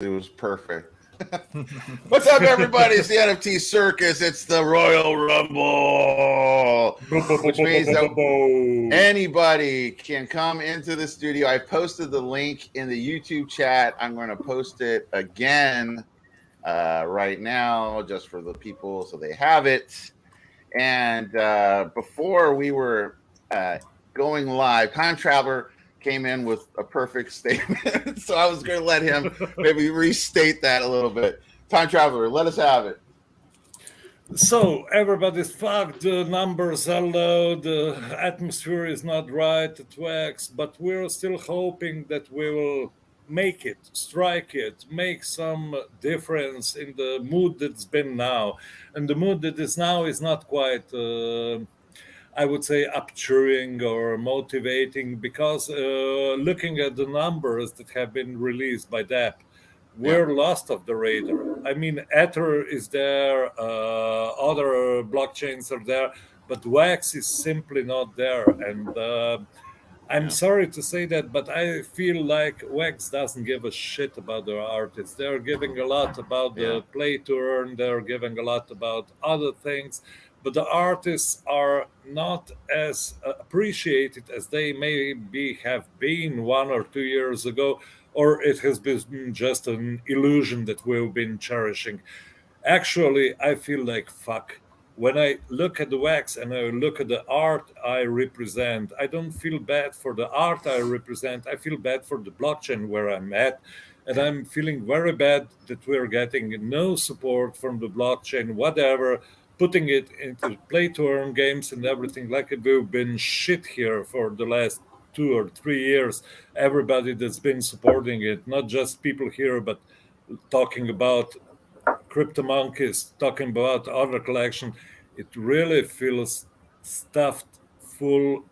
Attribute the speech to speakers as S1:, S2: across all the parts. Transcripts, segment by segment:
S1: It was perfect. What's up, everybody? It's the NFT Circus. It's the Royal Rumble, which means that anybody can come into the studio. I posted the link in the YouTube chat. I'm going to post it again right now just for the people so they have it. And before we were going live, Time Traveler came in with a perfect statement. So I was going to let him maybe restate that a little bit. Time Traveler, let us have it.
S2: So everybody's fucked, the numbers are low, the atmosphere is not right at WAX, but we're still hoping that we will make it, strike it, make some difference in the mood that's been now. And the mood that is now is not quite, I would say, upcheering or motivating, because looking at the numbers that have been released by DAP, we're lost off the radar. I mean, Ether is there, other blockchains are there, but Wax is simply not there. And I'm sorry to say that, but I feel like Wax doesn't give a shit about their artists. They're giving a lot about the play to earn, they're giving a lot about other things, but the artists are not as appreciated as they maybe have been 1 or 2 years ago, or it has been just an illusion that we've been cherishing. Actually, I feel like fuck. When I look at the Wax and I look at the art I represent, I don't feel bad for the art I represent. I feel bad for the blockchain where I'm at. And I'm feeling very bad that we're getting no support from the blockchain, whatever, putting it into play to earn games and everything, like we've been shit here for the last 2 or 3 years. Everybody that's been supporting it, not just people here, but talking about Crypto Monkeys, talking about other collection, it really feels stuffed full,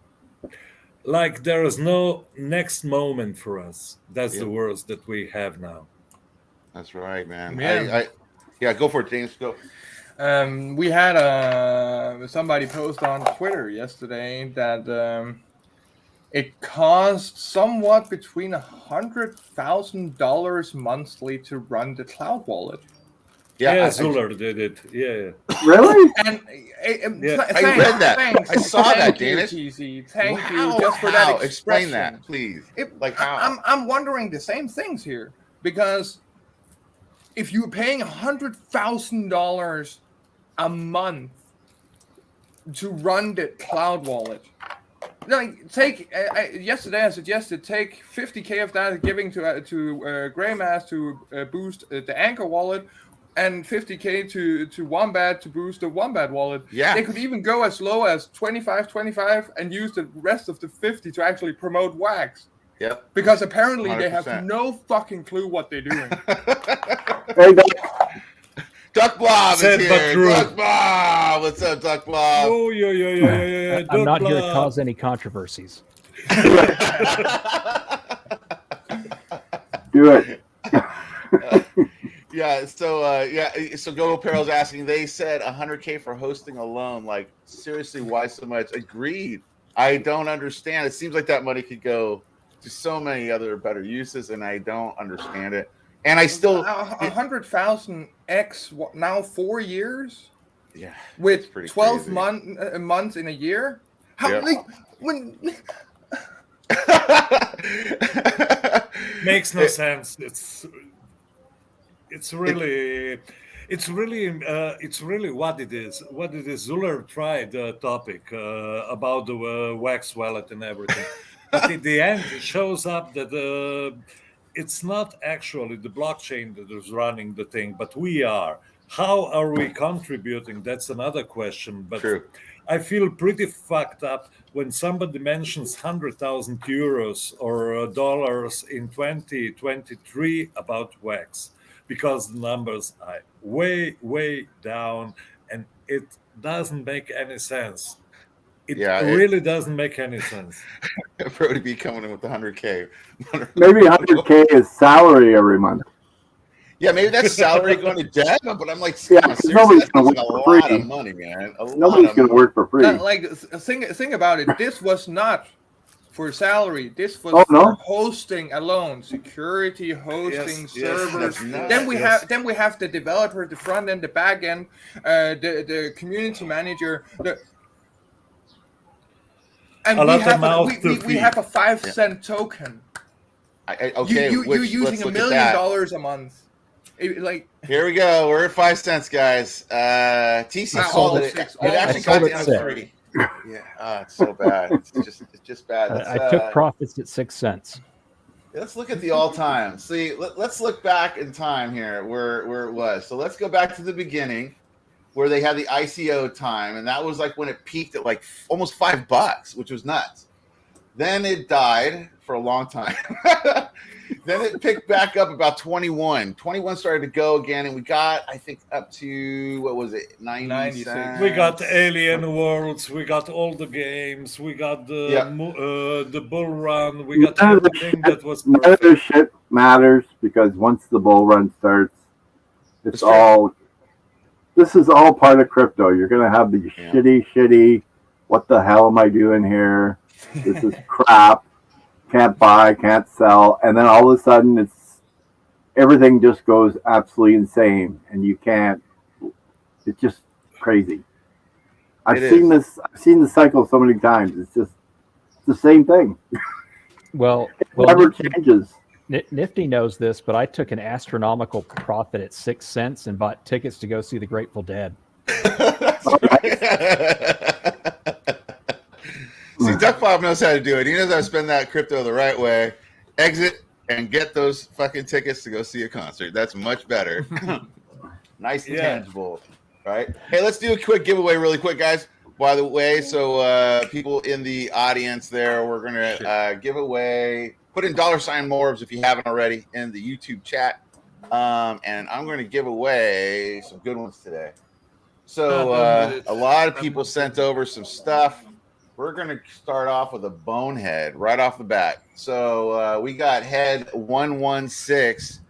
S2: like there is no next moment for us. That's the worst that we have now.
S1: That's right, man.
S3: Yeah,
S1: Go for it, James. Go.
S3: We had somebody post on Twitter yesterday that it costs somewhat between $100,000 monthly to run the cloud wallet.
S2: Yeah, Zuller did it. Yeah.
S4: Really?
S3: And
S1: I read that. I saw that, Dennis.
S3: Thank you just for that.
S1: Explain that, please. How?
S3: I'm wondering the same things here, because if you're paying $100,000 a month to run the cloud wallet, take yesterday I suggested take 50K of that, giving to Greymass to boost the Anchor wallet, and 50K to Wombat to boost the Wombat wallet.
S1: Yeah,
S3: they could even go as low as 25 and use the rest of the 50 to actually promote Wax.
S1: Yep.
S3: Because apparently
S1: 100%.
S3: they have no fucking clue what they're doing.
S4: Hey,
S1: Duck Blob is here. Duck Blob. What's up, Duck Blob?
S2: Oh, yeah.
S5: I'm not here to cause any controversies.
S4: Do it.
S1: So Go Apparel's asking, they said 100K for hosting alone. Like, seriously, why so much? Agreed. I don't understand. It seems like that money could go to so many other better uses, and I don't understand it. And I still
S3: 100,000 x now 4 years.
S1: Yeah,
S3: with 12 months in a year. How when
S2: makes no sense. It's really what it is. What it is. Zuller tried the topic about the Wax wallet and everything, but in the end, it shows up that it's not actually the blockchain that is running the thing, but we are. How are we contributing? That's another question. But
S1: True.
S2: I feel pretty fucked up when somebody mentions 100,000 euros or dollars in 2023 about Wax, because the numbers are way, way down, and it doesn't make any sense. It really doesn't make any sense.
S1: Brody be coming in with 100K.
S4: Maybe 100K is salary every month.
S1: Yeah, maybe that's salary going to Deb, but I'm like,
S4: nobody's going to work for free.
S1: A lot of money, man.
S4: Nobody's going to work for free.
S3: Think about it. This was not for salary. This was
S4: Oh,
S3: for
S4: no?
S3: hosting alone, security, hosting,
S2: Yes,
S3: servers.
S1: that's nuts.
S3: Then we
S2: Yes.
S3: have the developer, the front end, the back end, the community manager, and
S2: A
S3: we
S2: lot of
S3: have
S2: mouth to
S3: we
S2: feed.
S3: have a 5 cent token.
S1: Okay,
S3: You're
S1: which,
S3: using
S1: let's
S3: $1
S1: look at
S3: million
S1: that.
S3: a month. Like
S1: Here we go. We're at 5 cents, guys. TC
S3: I
S1: called
S3: sold
S1: it.
S3: six.
S1: It actually
S5: I sold
S1: got
S5: it
S1: down to
S5: six.
S1: 3. Yeah, it's so bad. It's just bad.
S5: I took profits at 6 cents.
S1: Let's look at the all time. See, let's look back in time here where it was. So let's go back to the beginning where they had the ICO time, and that was like when it peaked at like almost $5, which was nuts. Then it died for a long time. Then it picked back up about 21. 21 started to go again, and we got, I think, up to, what was it, 90 cents?
S2: We got Alien Worlds, we got all the games, we got the Bull Run, we got
S4: None of the
S2: everything
S4: shit-
S2: that was
S4: None of
S2: perfect.
S4: this shit matters because once the bull run starts, it's
S1: That's true.
S4: all. This is all part of crypto. You're gonna have the
S1: Yeah.
S4: shitty. What the hell am I doing here? This is crap. Can't buy, can't sell, and then all of a sudden, everything just goes absolutely insane, and you can't. It's just crazy. I've seen the cycle so many times. It's the same thing.
S5: Well,
S4: It never
S5: Nifty,
S4: changes.
S5: Nifty knows this, but I took an astronomical profit at 6 cents and bought tickets to go see the Grateful Dead.
S1: That's right. See, Duck Bob knows how to do it. He knows how to spend that crypto the right way. Exit and get those fucking tickets to go see a concert. That's much better. Nice and tangible, right? Hey, let's do a quick giveaway really quick, guys. By the way, so people in the audience there, we're going to give away, put in $Morbs if you haven't already in the YouTube chat. And I'm going to give away some good ones today. So a lot of people sent over some stuff. We're going to start off with a bonehead right off the bat. So we got head 116.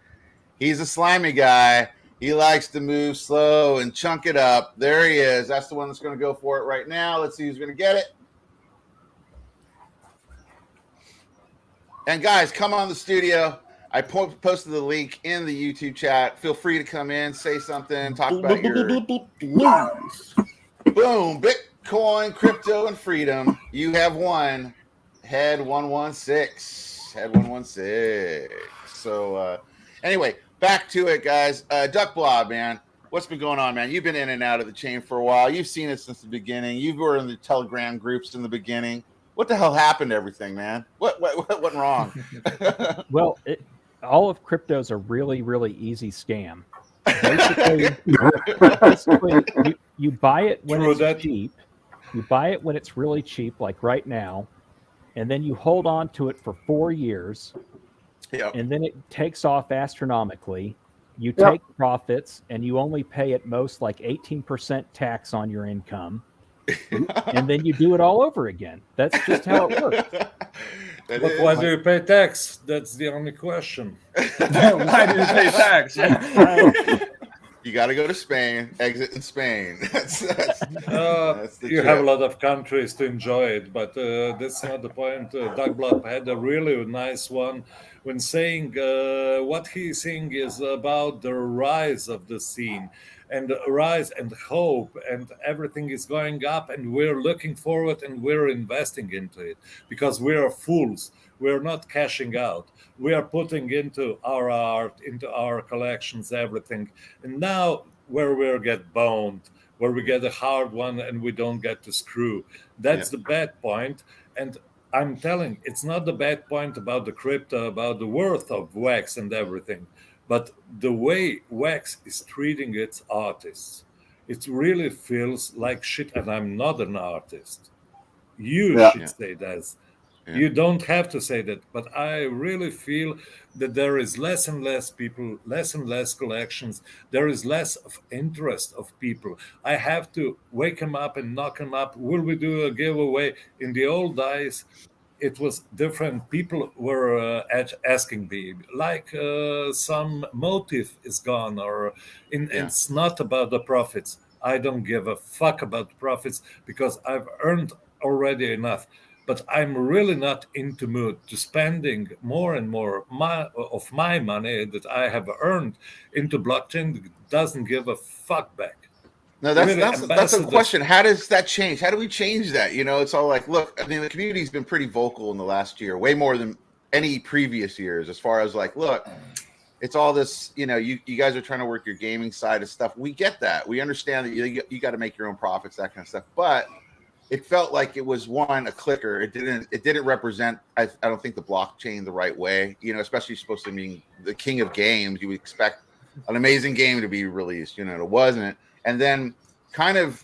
S1: He's a slimy guy. He likes to move slow and chunk it up. There he is. That's the one that's going to go for it right now. Let's see who's going to get it. And guys, come on the studio. I posted the link in the YouTube chat. Feel free to come in, say something, talk about your boom, Bitcoin, crypto, and freedom. You have won. Head 116. Head 116. So anyway, back to it, guys. Duck Blob, man. What's been going on, man? You've been in and out of the chain for a while. You've seen it since the beginning. You were in the Telegram groups in the beginning. What the hell happened to everything, man? What went wrong?
S5: Well, all of crypto's a really, really easy scam. Basically you buy it when it's cheap. You buy it when it's really cheap, like right now, and then you hold on to it for 4 years, and then it takes off astronomically. You take profits, and you only pay at most like 18% tax on your income, and then you do it all over again. That's just how it works.
S2: But why do you pay tax? That's the only question.
S3: Why do you pay tax?
S1: You got to go to Spain, exit in Spain. That's
S2: you have a lot of countries to enjoy it, but that's not the point. Doug had a really nice one when saying what he's saying is about the rise of the scene and the rise and hope, and everything is going up, and we're looking forward and we're investing into it because we are fools. We're not cashing out. We are putting into our art, into our collections, everything. And now where we get boned, where we get a hard one and we don't get to screw, that's the bad point. And I'm telling, it's not the bad point about the crypto, about the worth of Wax and everything, but the way Wax is treating its artists. It really feels like shit, and I'm not an artist. You should say that. You don't have to say that, but I really feel that there is less and less people, less and less collections. There is less of interest of people. I have to wake them up and knock them up. Will we do a giveaway? In the old days, it was different. People were asking me, like some motive is gone, or it's not about the profits. I don't give a fuck about profits because I've earned already enough. but I'm really not into mood to spending more and more of my money that I have earned into blockchain that doesn't give a fuck back.
S1: No, that's a question. How does that change? How do we change that? It's all like, look, I mean, the community's been pretty vocal in the last year, way more than any previous years, as far as like, look, it's all this, you guys are trying to work your gaming side of stuff. We get that. We understand that you got to make your own profits, that kind of stuff. But it felt like it was a clicker. It didn't represent, I don't think, the blockchain the right way, especially supposed to mean the king of games. You would expect an amazing game to be released, it wasn't. And then kind of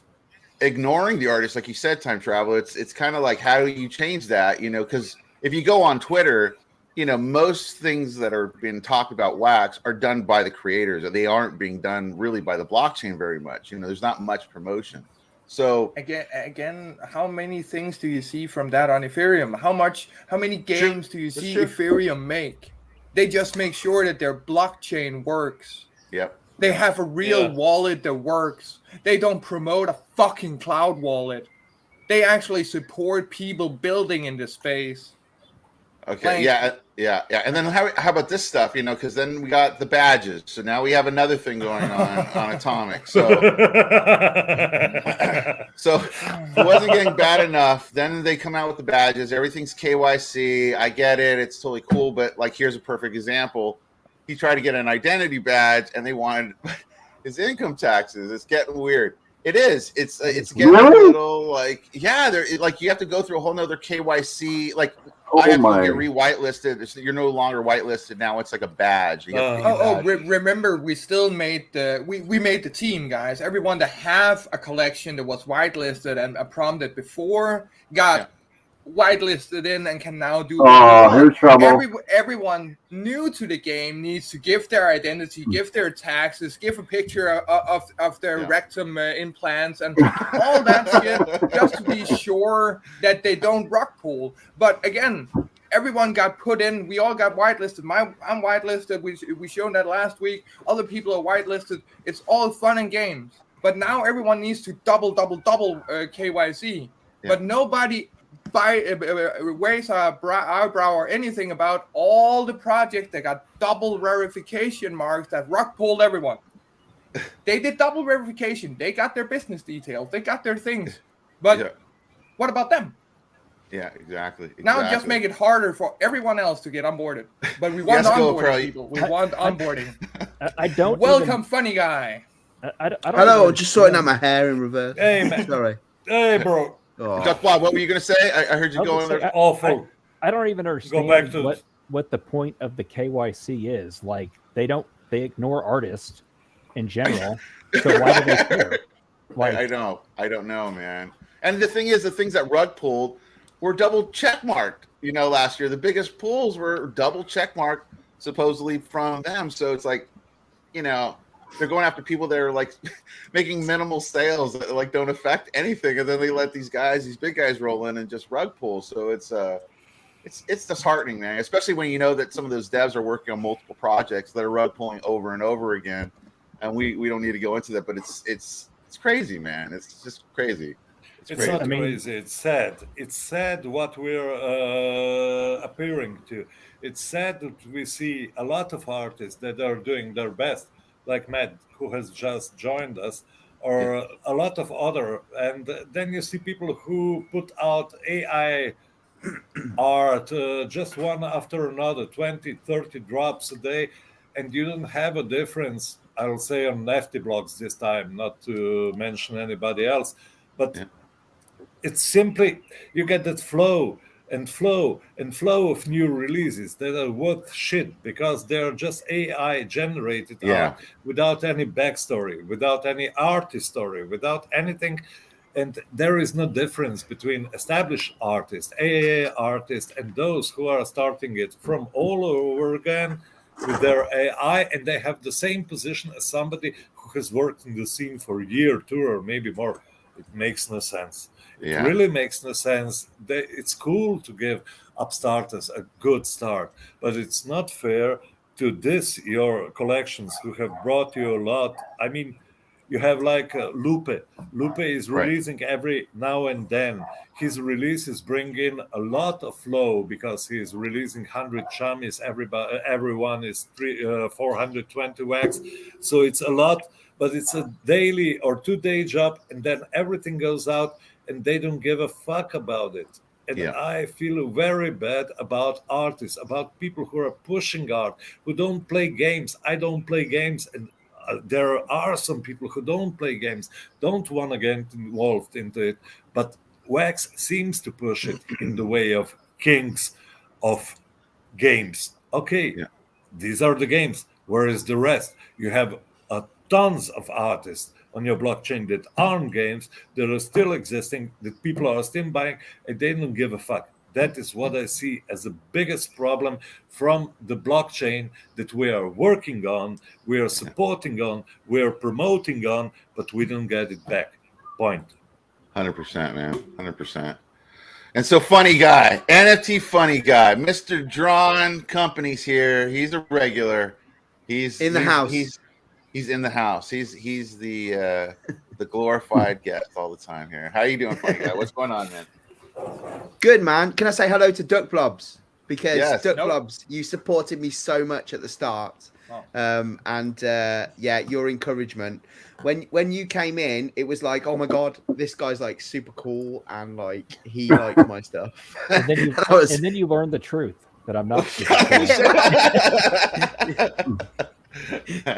S1: ignoring the artist, like you said, Time Travel, it's kind of like, how do you change that? Because if you go on Twitter, most things that are being talked about Wax are done by the creators. They aren't being done really by the blockchain very much. There's not much promotion. So
S3: again, how many things do you see from that on Ethereum? How many games do you see Ethereum make? They just make sure that their blockchain works.
S1: Yep.
S3: They have a real wallet that works. They don't promote a fucking cloud wallet. They actually support people building in the space.
S1: Okay. Yeah. And then how about this stuff? Because then we got the badges. So now we have another thing going on Atomic. So it wasn't getting bad enough. Then they come out with the badges. Everything's KYC. I get it. It's totally cool. But like, here's a perfect example. He tried to get an identity badge, and they wanted his income taxes. It's getting weird. It is. It's getting a little like, they're like, you have to go through a whole nother KYC. Like, I have to get re-whitelisted. You're no longer whitelisted now. It's like a badge.
S3: Remember, we still made we made the team, guys. Everyone that have a collection that was whitelisted and prompted before got whitelisted in and can now do.
S4: Here's trouble.
S3: Everyone new to the game needs to give their identity, give their taxes, give a picture of their rectum implants and all that shit, just to be sure that they don't rug pull. But again, everyone got put in. We all got whitelisted. I'm whitelisted. We shown that last week. Other people are whitelisted. It's all fun and games. But now everyone needs to double KYC. Yeah. But nobody raise our eyebrow or anything about all the projects that got double verification marks that rug pulled everyone. They did double verification. They got their business details. They got their things. But what about them?
S1: Yeah, exactly.
S3: Now just make it harder for everyone else to get onboarded. But we want onboarding people. We want onboarding.
S5: I don't.
S3: Welcome, funny guy.
S6: I don't Hello, just sorting out my hair in reverse.
S2: Hey, man.
S6: Sorry.
S2: Hey, bro.
S1: Duck Bob, what were you going to say? I heard you going there.
S2: Awful.
S5: I don't even understand what the point of the KYC is. Like, they ignore artists in general. So why do they care?
S1: Like, I don't know, man. And the thing is, the things that rug pulled were double checkmarked. Last year the biggest pulls were double checkmarked, supposedly from them. So it's like, they're going after people that are like making minimal sales that like don't affect anything, and then they let these big guys roll in and just rug pull. So it's disheartening, man. Especially when you know that some of those devs are working on multiple projects that are rug pulling over and over again, and we don't need to go into that, but it's crazy, man. It's just crazy.
S2: It's not crazy. It's sad. It's sad what we're appearing to. It's sad that we see a lot of artists that are doing their best, like Matt, who has just joined us, or a lot of other. And then you see people who put out AI art, just one after another, 20, 30 drops a day, and you don't have a difference, I'll say, on NFT blogs this time, not to mention anybody else. But it's simply, you get that flow of new releases that are worth shit because they're just AI generated art without any backstory, without any artist story, without anything. And there is no difference between established artists, AA artists, and those who are starting it from all over again with their AI, and they have the same position as somebody who has worked in the scene for a year, two, or maybe more. It makes no sense. It really makes no sense. It's cool to give upstarters a good start, but it's not fair to diss your collections who have brought you a lot. I mean, You have like Lupe. Lupe is releasing every now and then. His releases bring in a lot of flow because he's releasing 100 chummies. Everyone is 420 wax. So it's a lot, but it's a daily or 2-day job, and then everything goes out and they don't give a fuck about it. And I feel very bad about artists, about people who are pushing art, who don't play games. I don't play games, and there are some people who don't play games, don't want to get involved into it, but Wax seems to push it in the way of kings of games. Okay, these are the games. Where is the rest? You have tons of artists on your blockchain that aren't games, that are still existing, that people are still buying, and they don't give a fuck. That is what I see as the biggest problem from the blockchain that we are working on, we are supporting on, we are promoting on, but we don't get it back. Point.
S1: 100%, man. 100%. And so, funny guy, NFT funny guy, Mr. Drawn Company's here. He's a regular. He's
S6: in the house.
S1: He's in the house. He's the glorified guest all the time here. How you doing, funny guy? What's going on, man?
S6: Good, man. Can I say hello to Duck Blobs? Because Duck Blobs, you supported me so much at the start. Your encouragement. When you came in, it was like, oh my god, this guy's like super cool and like he likes my stuff.
S5: And then you learned the truth that I'm not.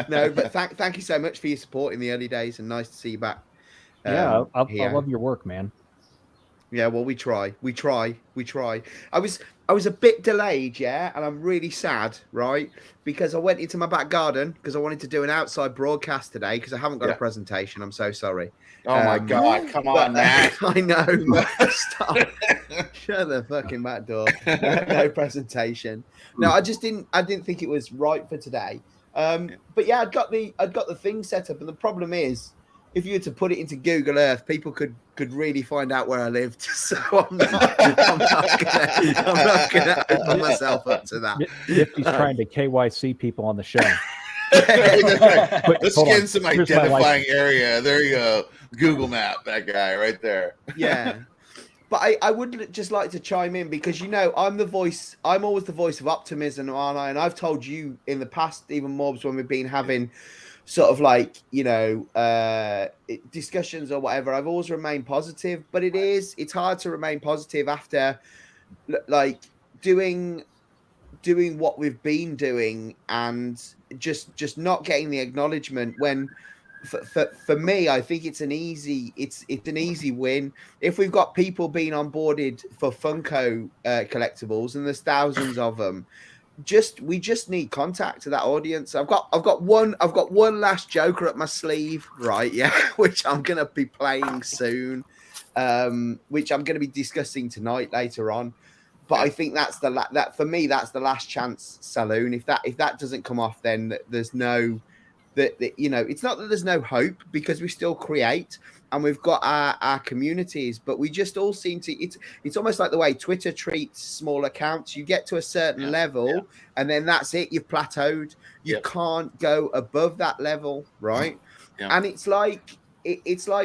S6: No, but thank you so much for your support in the early days, and nice to see you back.
S5: I love your work, man.
S6: Yeah, well, we try. I was a bit delayed, and I'm really sad, right? Because I went into my back garden because I wanted to do an outside broadcast today because I haven't got a presentation. I'm so sorry.
S1: Oh my god, come on, man.
S6: I know. Stop. Shut the fucking back door. No presentation. No, I didn't think it was right for today. But yeah, I'd got the thing set up, and the problem is, if you were to put it into Google Earth, people could really find out where I lived. So I'm not gonna open myself up to that.
S5: Nifty's trying to KYC people on the show.
S1: Let's get in some identifying area. There you go. Google Map, that guy right there.
S6: Yeah. But I would just like to chime in because, I'm always the voice of optimism, aren't I? And I've told you in the past, even Morbs, when we've been having sort of like, discussions or whatever, I've always remained positive, but it's hard to remain positive after like doing what we've been doing and just not getting the acknowledgement when for me, I think it's an easy win. If we've got people being onboarded for Funko collectibles, and there's thousands of them, we just need contact to that audience. I've got one last Joker up my sleeve, right? Yeah, which I'm gonna be playing soon, which I'm gonna be discussing tonight later on. But I think that's that for me. That's the last chance saloon. If that doesn't come off, then there's no. It's not that there's no hope because we still create and we've got our communities, but we just all seem to. It's almost like the way Twitter treats small accounts. You get to a certain level, and then that's it. You've plateaued. You can't go above that level, right? Yeah. And it's like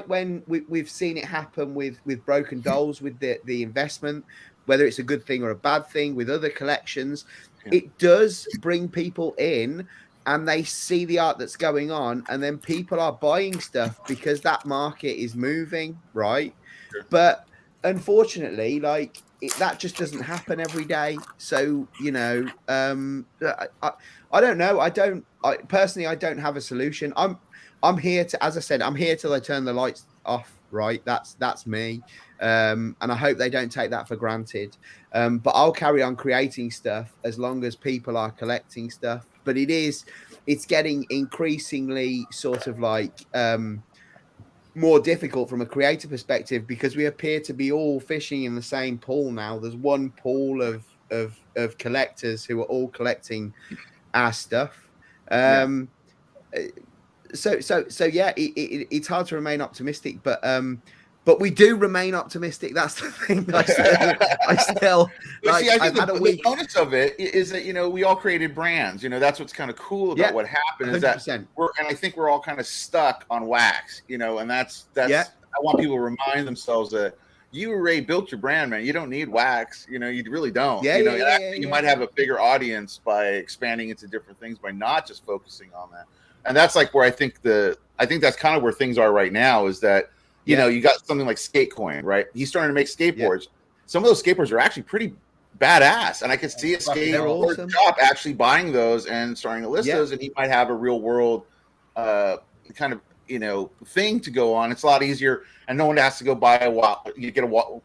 S6: when we've seen it happen with Broken Dolls, with the investment, whether it's a good thing or a bad thing, with other collections, it does bring people in. And they see the art that's going on, and then people are buying stuff because that market is moving, right? Sure. But unfortunately, that just doesn't happen every day. So, I don't know. I personally don't have a solution. I'm here to, as I said, I'm here till I turn the lights off, right? That's me. And I hope they don't take that for granted. But I'll carry on creating stuff as long as people are collecting stuff. But it's getting increasingly sort of like more difficult from a creator perspective because we appear to be all fishing in the same pool now. There's one pool of collectors who are all collecting our stuff. So yeah, it's hard to remain optimistic, but But we do remain optimistic. That's the thing. I still like,
S1: see, I
S6: I've
S1: think
S6: had a
S1: the
S6: week.
S1: bonus of it is that, we all created brands. That's what's kind of cool about what happened is
S6: 100%.
S1: that I think we're all kind of stuck on wax, and that's I want people to remind themselves that you already built your brand, man. You don't need wax. You really don't. You might have a bigger audience by expanding into different things by not just focusing on that. And that's like where I think that's kind of where things are right now is that, you got something like Skatecoin, right? He's starting to make skateboards. Some of those skateboards are actually pretty badass. And I could see a skateboard shop actually buying those and starting to list those. And he might have a real world kind of, thing to go on. It's a lot easier. And no one has to go buy you get a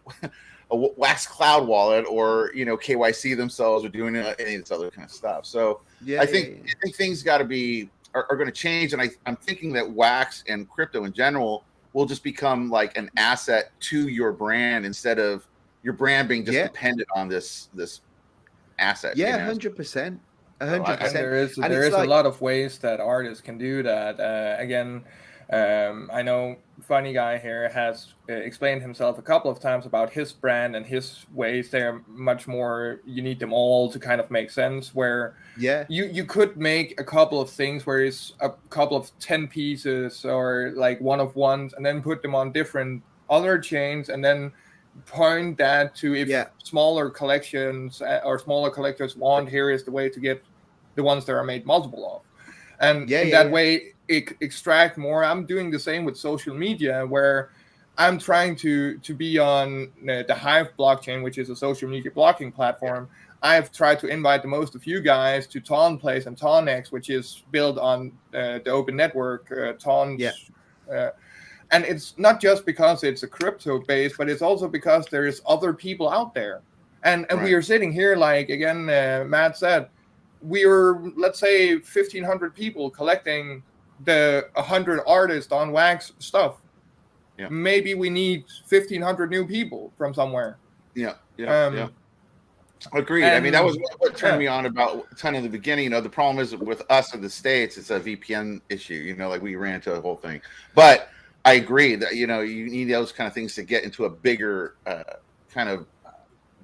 S1: wax cloud wallet or, KYC themselves or doing any of this other kind of stuff. So I think things got to be, are going to change. And I'm thinking that wax and crypto in general will just become like an asset to your brand instead of your brand being just dependent on this asset.
S6: 100%. 100%.
S3: And there is a lot of ways that artists can do that. I know Funny Guy here has explained himself a couple of times about his brand and his ways. They're much more, you need them all to kind of make sense, where you could make a couple of things where it's a couple of 10 pieces or like one of ones and then put them on different other chains and then point that to if smaller collections or smaller collectors want, here is the way to get the ones that are made multiple of. And in that way, extract more. I'm doing the same with social media, where I'm trying to be on the Hive blockchain, which is a social media blocking platform. I've tried to invite the most of you guys to Ton Place and TonX, which is built on the open network, Ton. And it's not just because it's a crypto base, but it's also because there is other people out there. And we are sitting here, like, again, Matt said, we are, let's say, 1,500 people collecting the 100 artists on wax stuff. Maybe we need 1,500 new people from somewhere.
S1: Agreed. I mean, that was what turned me on about Ton in the beginning. The problem is with us in the States, it's a VPN issue. Like we ran into a whole thing. But I agree that you need those kind of things to get into a bigger kind of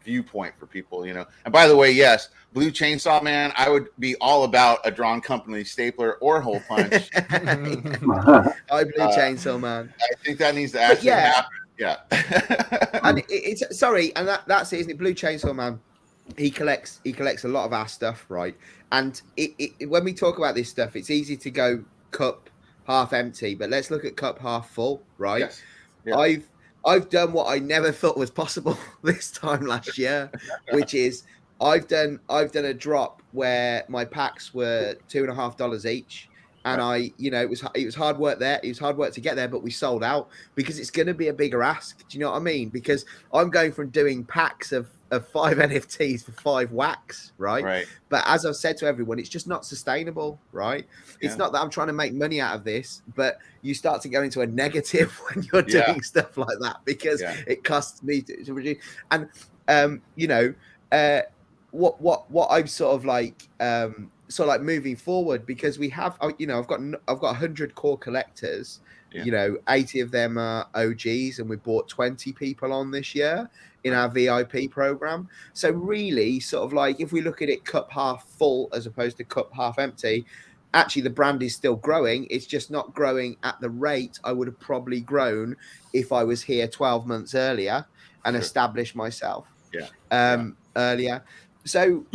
S1: viewpoint for people. And by the way, yes, Blue Chainsaw Man, I would be all about a drawn company stapler or hole punch.
S6: I Blue Chainsaw Man.
S1: I think that needs to actually happen. Yeah.
S6: And it's sorry, and that's it, isn't it? Blue Chainsaw Man. He collects a lot of our stuff, right? And when we talk about this stuff, it's easy to go cup half empty, but let's look at cup half full, right?
S1: Yes. Yeah.
S6: I've done what I never thought was possible this time last year, which is I've done a drop where my packs were $2.50 each, and it was hard work there. It was hard work to get there, but we sold out because it's going to be a bigger ask. Do you know what I mean? Because I'm going from doing packs of 5 NFTs for 5 wax, right? But as I've said to everyone, it's just not sustainable, right? It's not that I'm trying to make money out of this, but you start to go into a negative when you're doing stuff like that because it costs me to produce. And what I'm sort of like moving forward, because we have I've got 100 core collectors. 80 of them are OGs, and we brought 20 people on this year in our VIP program. So really, sort of like, if we look at it cup half full as opposed to cup half empty, actually the brand is still growing. It's just not growing at the rate I would have probably grown if I was here 12 months earlier and established myself earlier. So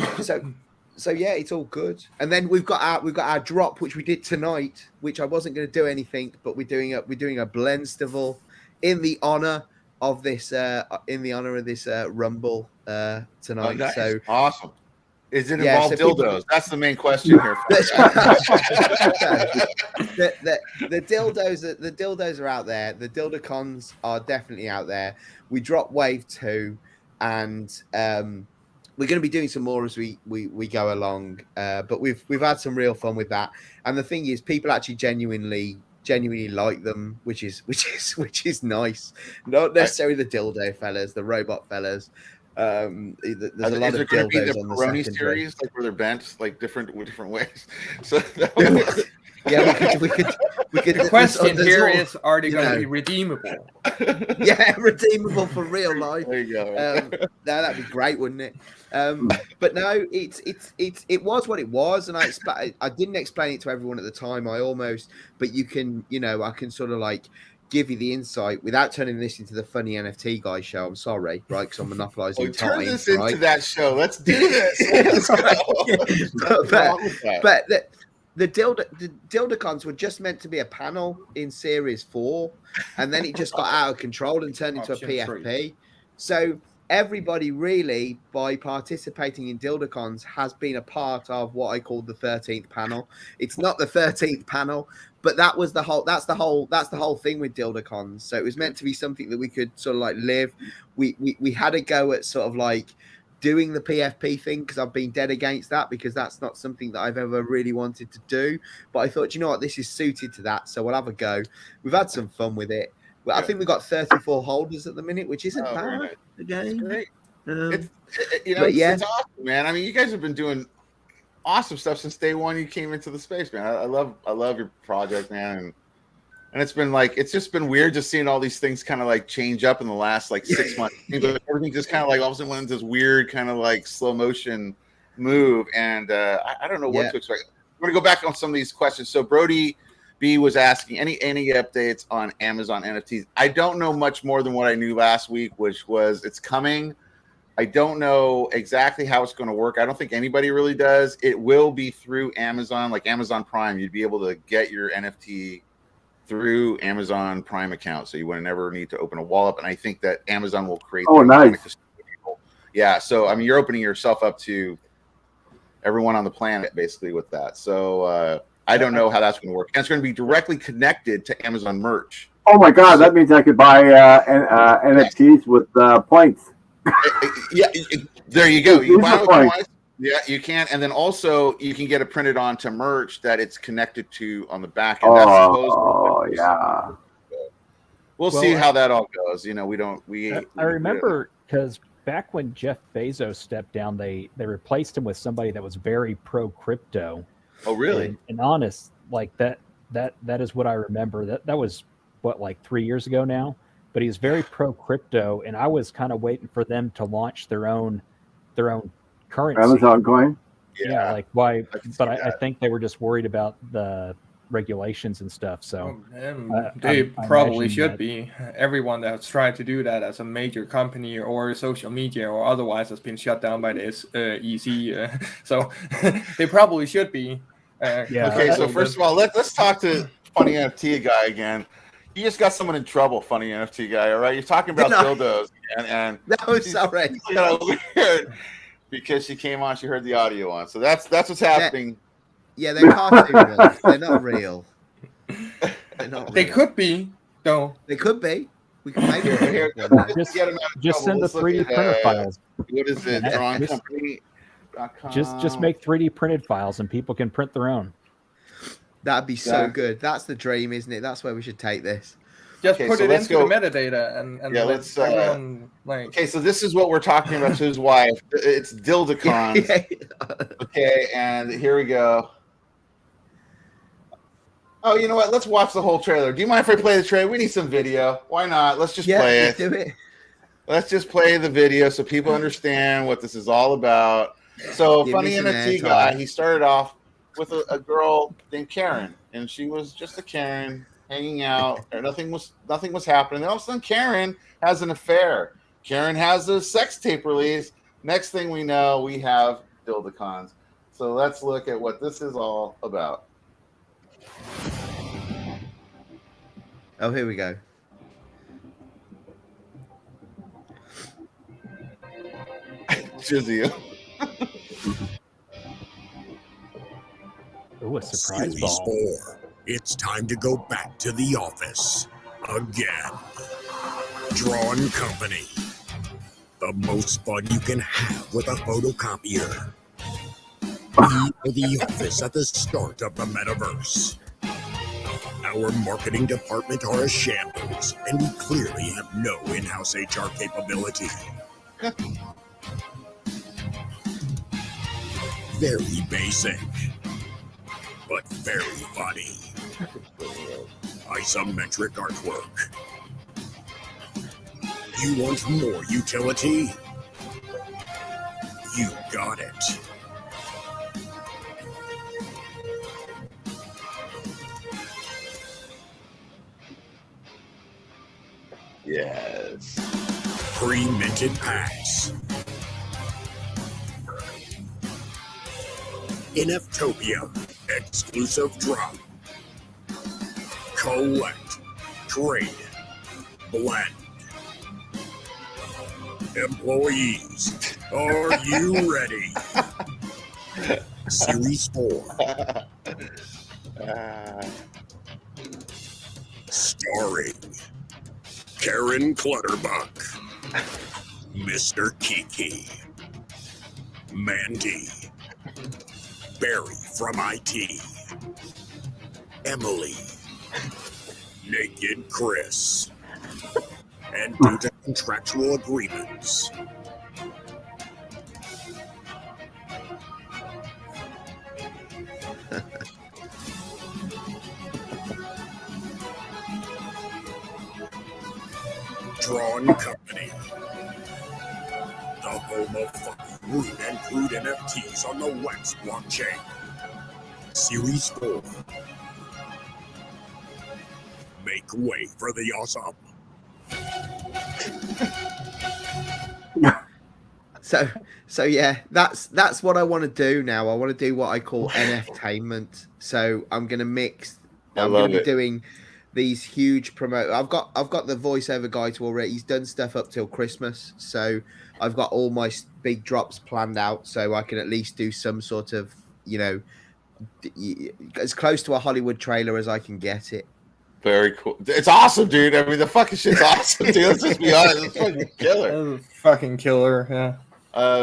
S6: yeah, it's all good. And then we've got our drop, which we did tonight, which I wasn't going to do anything, but we're doing a Blendstival in the honor of this Rumble tonight. Oh, nice. So
S1: awesome. Is it involved dildos? That's the main question here.
S6: The dildos are out there. The dildocons are definitely out there. We dropped Wave 2, and we're going to be doing some more as we go along. But we've had some real fun with that. And the thing is, people actually genuinely like them, which is nice. Not necessarily the dildo fellas, the robot fellas. There's a lot of dildos on the second
S1: series, like where they're bent like different ways. So
S6: yeah, we
S3: The question here is, are they going to be redeemable?
S6: Yeah, redeemable for real life.
S1: There you go.
S6: No, that'd be great, wouldn't it? But no, it was what it was, and I didn't explain it to everyone at the time. But you can, I can sort of like give you the insight without turning this into the funny NFT guy show. I'm sorry, right? Because I'm monopolizing time.
S1: Turn this into that show. Let's do this.
S6: but the Dildacons were just meant to be a panel in Series 4, and then it just got out of control and turned into a PFP. So everybody really, by participating in Dildacons, has been a part of what I call the 13th panel. It's not the 13th panel, but that's the whole thing with Dildacons. So it was meant to be something that we could sort of like live. We had a go at sort of like doing the PFP thing, because I've been dead against that, because that's not something that I've ever really wanted to do. But I thought, you know what, this is suited to that, so we'll have a go. We've had some fun with it. Well, I think we've got 34 holders at the minute, which isn't bad. Again,
S1: great.
S6: It's
S1: awesome, man. I mean, you guys have been doing awesome stuff since day one you came into the space, man. I love your project, man, and it's just been weird just seeing all these things kind of like change up in the last like 6 months. Everything just kind of like all of a sudden went into this weird kind of like slow motion move, and I don't know what to expect. I'm going to go back on some of these questions. So Brody B was asking any updates on Amazon NFTs. I don't know much more than what I knew last week, which was it's coming. I don't know exactly how it's going to work. I don't think anybody really does. It will be through Amazon, like Amazon Prime. You'd be able to get your NFT through Amazon Prime account, so you would never need to open a wallet. And I think that Amazon will create.
S4: Oh, nice.
S1: Yeah, so I mean, you're opening yourself up to everyone on the planet, basically, with that. So I don't know how that's going to work. And it's going to be directly connected to Amazon merch.
S4: Oh my God, that means I could buy NFTs with points.
S1: Yeah, there you go. You buy with points. Yeah, you can, and then also you can get it printed onto merch that it's connected to on the back end.
S4: Yeah.
S1: We'll see how that all goes.
S5: I remember because back when Jeff Bezos stepped down, they replaced him with somebody that was very pro crypto.
S1: Oh, really?
S5: And honest, like that is what I remember. That was what, like 3 years ago now. But he was very pro crypto, and I was kind of waiting for them to launch their own currency.
S4: Amazon coin.
S5: Yeah, like why? But I think they were just worried about the regulations and stuff. So
S3: they probably should be. Everyone that's tried to do that as a major company or social media or otherwise has been shut down by the EC. So they probably should be.
S1: Okay, so first of all, let's talk to Funny NFT guy again. You just got someone in trouble, Funny NFT guy. All right, you're talking about dildos, and
S6: no, sorry.
S1: Weird because she came on, she heard the audio on, so that's what's happening.
S6: Yeah, they're cartoon ones. They're not real. They're not real.
S3: They could be, though.
S6: They could be. We can make it
S5: here. Just send the 3D printer files.
S1: What is it? Drawing Company.
S5: Just make 3D printed files, and people can print their own.
S6: That'd be so good. That's the dream, isn't it? That's where we should take this.
S3: Just put it into the metadata and
S1: let's okay, so this is what we're talking about to his wife. It's Dildacons. Okay, and here we go. Oh, you know what? Let's watch the whole trailer. Do you mind if I play the trailer? We need some video. Why not? Let's just play it.
S6: Do it.
S1: Let's just play the video so people understand what this is all about. So, Funny NFT guy, he started off with a girl named Karen, and she was just a Karen hanging out. Nothing was happening. Then all of a sudden, Karen has an affair. Karen has a sex tape release. Next thing we know, we have Dildacons. So let's look at what this is all about.
S6: Oh, here we go.
S1: Jizzy.
S5: Ooh, a surprise
S7: Series
S5: ball.
S7: 4. It's time to go back to the office again. Drawing Company. The most fun you can have with a photocopier. Be the office at the start of the metaverse. Our marketing department are a shambles, and we clearly have no in-house HR capability. Very basic, but very funny. isometric artwork. You want more utility? You got it.
S1: Yes.
S7: Pre-minted packs. Ineftopia exclusive drop. Collect, trade, blend. Employees, are you ready? Series 4. Starring Karen Clutterbuck, Mr. Kiki, Mandy, Barry from IT, Emily, Naked Chris, and due to contractual agreements, Drawn Company, the home of fucking root and crude NFTs on the Wax blockchain. Series 4. Make way for the awesome.
S6: So yeah, that's what I want to do now. I want to do what I call NFtainment. So I'm gonna mix. I'm gonna be doing these huge promote. I've got the voiceover guy to already. He's done stuff up till Christmas, so I've got all my big drops planned out, so I can at least do some sort of, you know, as close to a Hollywood trailer as I can get it.
S1: Very cool. It's awesome, dude. I mean, the fucking shit's awesome, dude. Let's just be honest. It's fucking killer.
S3: Fucking killer, yeah.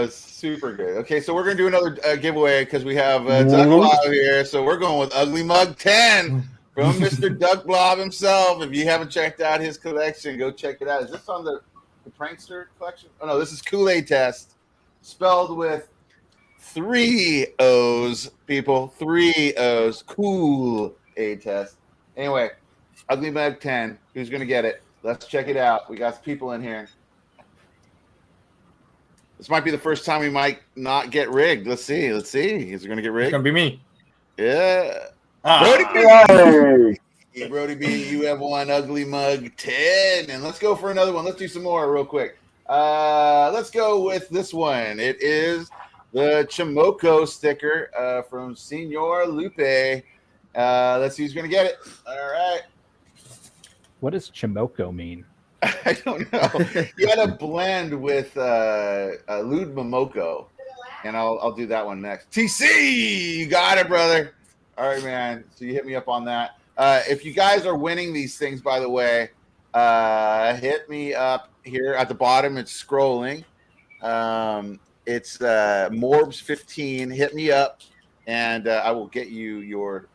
S1: Super good. Okay, so we're gonna do another giveaway because we have Duck Blob here. So we're going with Ugly Mug 10 from Mr. Duck Blob himself. If you haven't checked out his collection, go check it out. Is this on the Prankster collection? Oh no, this is Kool-Aid Test, spelled with 3 O's, people. 3 O's. Kool-Aid Test. Anyway, Ugly Mug 10. Who's gonna get it? Let's check it out. We got people in here. This might be the first time we might not get rigged. Let's see. Is it going to get rigged?
S3: It's going to be me.
S1: Yeah.
S3: Brody
S4: Hey.
S1: B. Brody B, you have one Ugly Mug 10. And let's go for another one. Let's do some more real quick. Let's go with this one. It is the Chimoko sticker from Senor Lupe. Let's see who's going to get it. All right.
S5: What does Chimoko mean?
S1: I don't know. You had a blend with Lude Momoko, and I'll do that one next. TC, you got it, brother. All right, man. So you hit me up on that. If you guys are winning these things, by the way, hit me up here at the bottom. It's scrolling. It's Morbs15. Hit me up, and I will get you your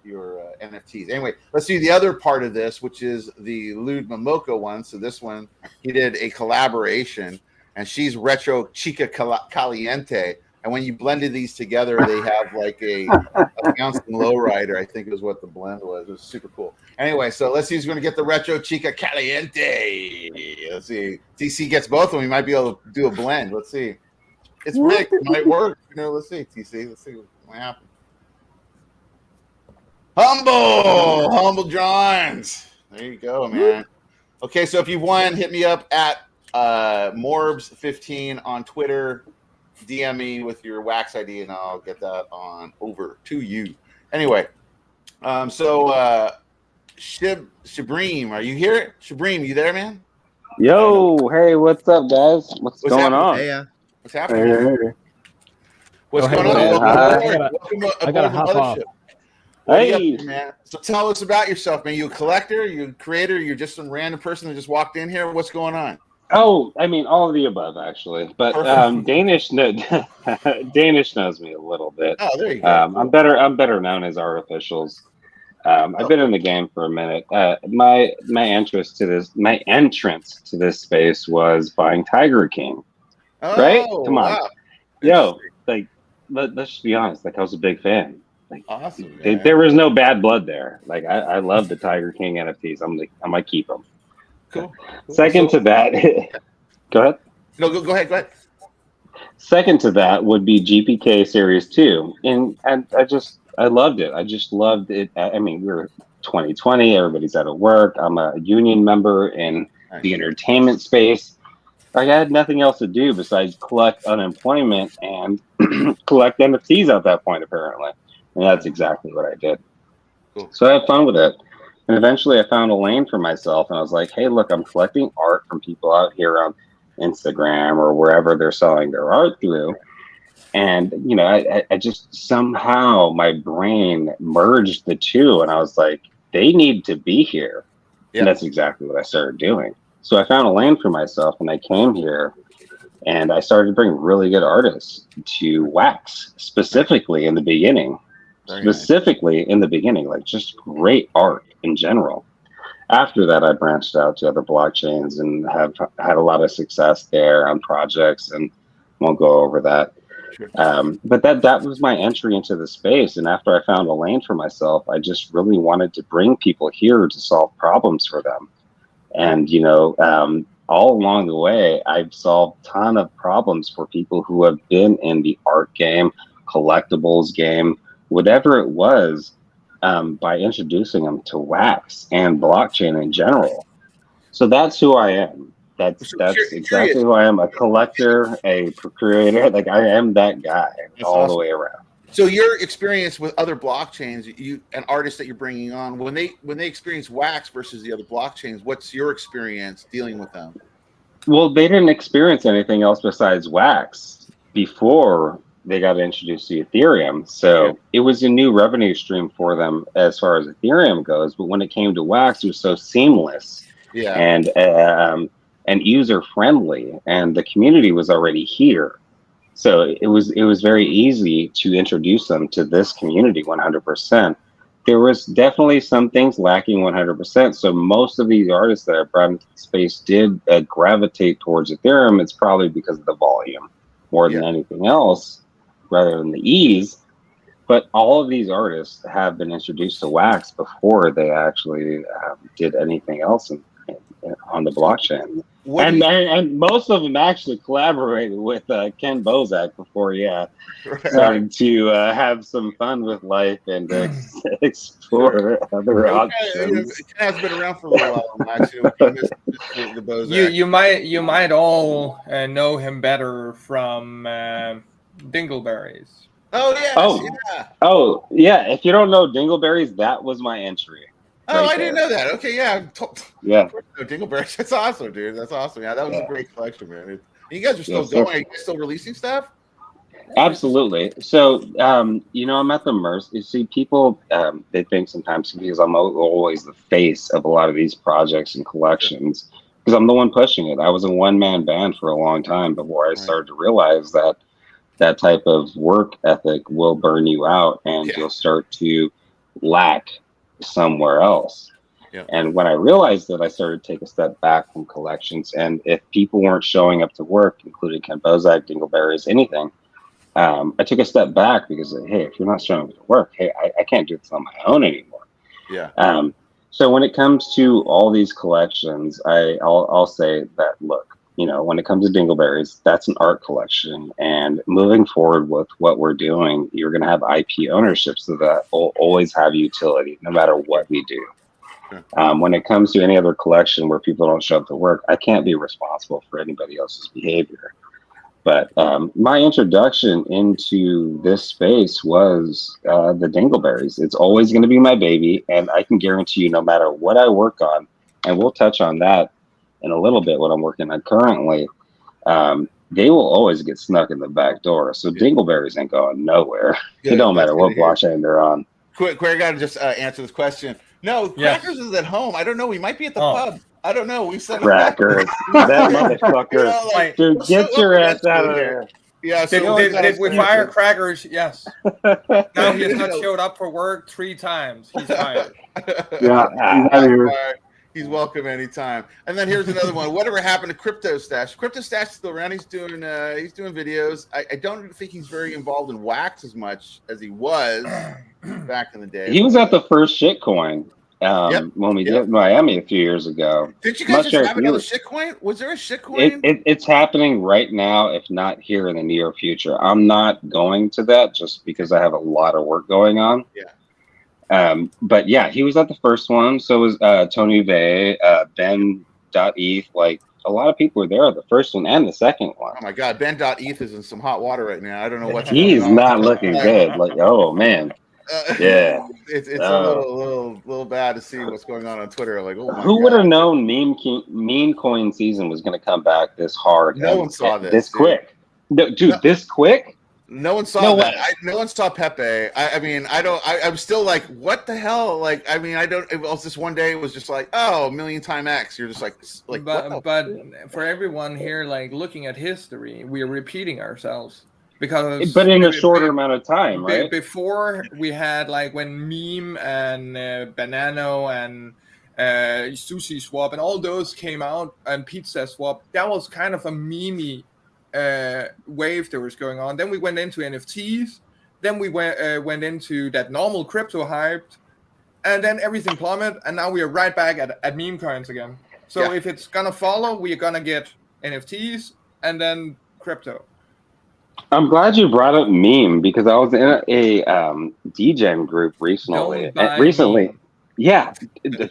S1: NFTs. Anyway, let's see the other part of this, which is the Lude Momoko one. So this one, he did a collaboration, and she's Retro Chica Caliente. And when you blended these together, they have like a bouncing lowrider, I think is what the blend was. It was super cool. Anyway, so let's see who's going to get the Retro Chica Caliente. Let's see. TC gets both of them. We might be able to do a blend. Let's see. It's rigged. It might work. You know, let's see, TC. Let's see what happens. Humble Johns. There you go, man. Okay, so if you've won, hit me up at Morbs15 on Twitter. DM me with your wax ID, and I'll get that on over to you. Anyway, so Shabreem, are you here? Shabreem, you there, man?
S8: Yo, hey, what's up, guys? What's going on?
S6: Hey,
S1: what's happening?
S4: Hey.
S1: What's going on?
S5: I gotta hop off.
S8: Hey,
S1: man. So tell us about yourself, man. You a collector? You a creator? You're just some random person that just walked in here? What's going on?
S8: oh, I mean, all of the above, actually. But Danish knows me a little bit.
S1: Oh, there you go.
S8: I'm better known as Artificials. I've been in the game for a minute. My entrance to this space was buying Tiger King.
S1: Oh,
S8: right? Come on,
S1: wow.
S8: yo, like let's just be honest. Like I was a big fan. Like,
S1: Awesome.
S8: there was no bad blood there. Like I love the Tiger King NFTs. I'm gonna keep them.
S1: Cool.
S8: Second to that, go ahead.
S1: No, go ahead. Go ahead.
S8: Second to that would be GPK Series 2. And I loved it. I just loved it. I mean, we're 2020, everybody's out of work. I'm a union member in the entertainment space. Like, I had nothing else to do besides collect unemployment and collect NFTs at that point, apparently. And that's exactly what I did.
S1: Cool.
S8: So I had fun with it. And eventually I found a lane for myself, and I was like, hey, look, I'm collecting art from people out here on Instagram or wherever they're selling their art through. And, you know, I just somehow my brain merged the two, and I was like, they need to be here. Yeah. And that's exactly what I started doing. So I found a lane for myself, and I came here and I started to bring really good artists to Wax, specifically in the beginning. Like just great art in general. After that, I branched out to other blockchains and have had a lot of success there on projects, and won't go over that. But that was my entry into the space. And after I found a lane for myself, I just really wanted to bring people here to solve problems for them. And, you know, all along the way, I've solved a ton of problems for people who have been in the art game, collectibles game, whatever it was, by introducing them to Wax and blockchain in general. So that's who I am. That's exactly who I am. A collector, a procurator. Like, I am that guy all the way around.
S1: So your experience with other blockchains, and artists that you're bringing on, when they experience Wax versus the other blockchains, what's your experience dealing with them?
S8: Well, they didn't experience anything else besides Wax before they got introduced to Ethereum. So it was a new revenue stream for them as far as Ethereum goes. But when it came to Wax, it was so seamless and user friendly, and the community was already here. So it was very easy to introduce them to this community 100%. There was definitely some things lacking 100%. So most of these artists that I brought into the space did gravitate towards Ethereum. It's probably because of the volume more than anything else, rather than the ease. But all of these artists have been introduced to Wax before they actually did anything else on the blockchain. And most of them actually collaborated with Ken Bozak before started to have some fun with life and explore other options.
S1: Ken has been around for a little while, actually.
S3: You might all know him better from Dingleberries.
S1: Oh yeah.
S8: Oh yeah. If you don't know Dingleberries, that was my entry.
S1: Oh, I didn't know that. Okay, yeah. Dingleberries. That's awesome, dude. That's awesome. Yeah, that was a great collection, man. You guys are still going. Are you guys still releasing stuff?
S8: Absolutely. So, you know, I'm at the mercy. You see, people, they think sometimes because I'm always the face of a lot of these projects and collections, because I'm the one pushing it. I was a one-man band for a long time before I started to realize that that type of work ethic will burn you out, and you'll start to lack somewhere else. And when I realized that, I started to take a step back from collections. And if people weren't showing up to work, including Ken Bozak, Dingleberries, anything, I took a step back because, hey, if you're not showing up to work, hey, I can't do this on my own anymore. So when it comes to all these collections, I'll say that, look, you know, when it comes to Dingleberries, that's an art collection. And moving forward with what we're doing, you're going to have IP ownership, so that will always have utility no matter what we do. When it comes to any other collection where people don't show up to work, I can't be responsible for anybody else's behavior. But my introduction into this space was the Dingleberries. It's always going to be my baby. And I can guarantee you, no matter what I work on, and we'll touch on that in a little bit, what I'm working on currently, they will always get snuck in the back door. So Dingleberries ain't going nowhere. It don't matter what blockchain they're on.
S1: Quick, I got to just answer this question. No, Crackers is at home. I don't know. We might be at the pub. I don't know. We said
S8: Crackers. That motherfucker. Dude, get your ass out of there.
S3: Yeah. So did we fire Crackers? Yes. Now he has not showed up for work 3 times. He's fired.
S4: Yeah, he's out of here.
S1: He's welcome anytime. And then here's another one. Whatever happened to Crypto Stash? Crypto Stash is still around. He's doing videos. I don't think he's very involved in Wax as much as he was back in the day.
S8: He was at the first shitcoin when we did Miami a few years ago.
S1: Did you guys just have another shitcoin? Was there a shitcoin?
S8: It's happening right now, if not here in the near future. I'm not going to that just because I have a lot of work going on.
S1: Yeah.
S8: But yeah, he was at the first one. So was Tony Vey, Ben.eth. Like a lot of people were there at the first one and the second one.
S1: Oh my God, Ben.eth is in some hot water right now. I don't know what's
S8: He's not looking good. Like, oh man. Yeah.
S1: It's a little bad to see what's going on Twitter. Like, oh my
S8: who
S1: God.
S8: would have known meme coin season was going to come back this hard?
S1: No one saw this
S8: quick. No, dude, this quick?
S1: No one saw that. No one saw Pepe. I mean, I'm still like, what the hell? Like, I mean, it was just one day. It was just like, oh, million time X. You're just like
S3: but for everyone here, like looking at history, we're repeating ourselves because.
S8: But in a shorter amount of time, right?
S3: Before we had like when Meme and Banano and Sushi Swap and all those came out and Pizza Swap, that was kind of a meme wave that was going on. Then we went into NFTs. Then we went into that normal crypto hype, and then everything plummeted. And now we are right back at meme coins again. So if it's gonna follow, we're gonna get NFTs and then crypto.
S8: I'm glad you brought up meme because I was in a DGen group recently. Yeah,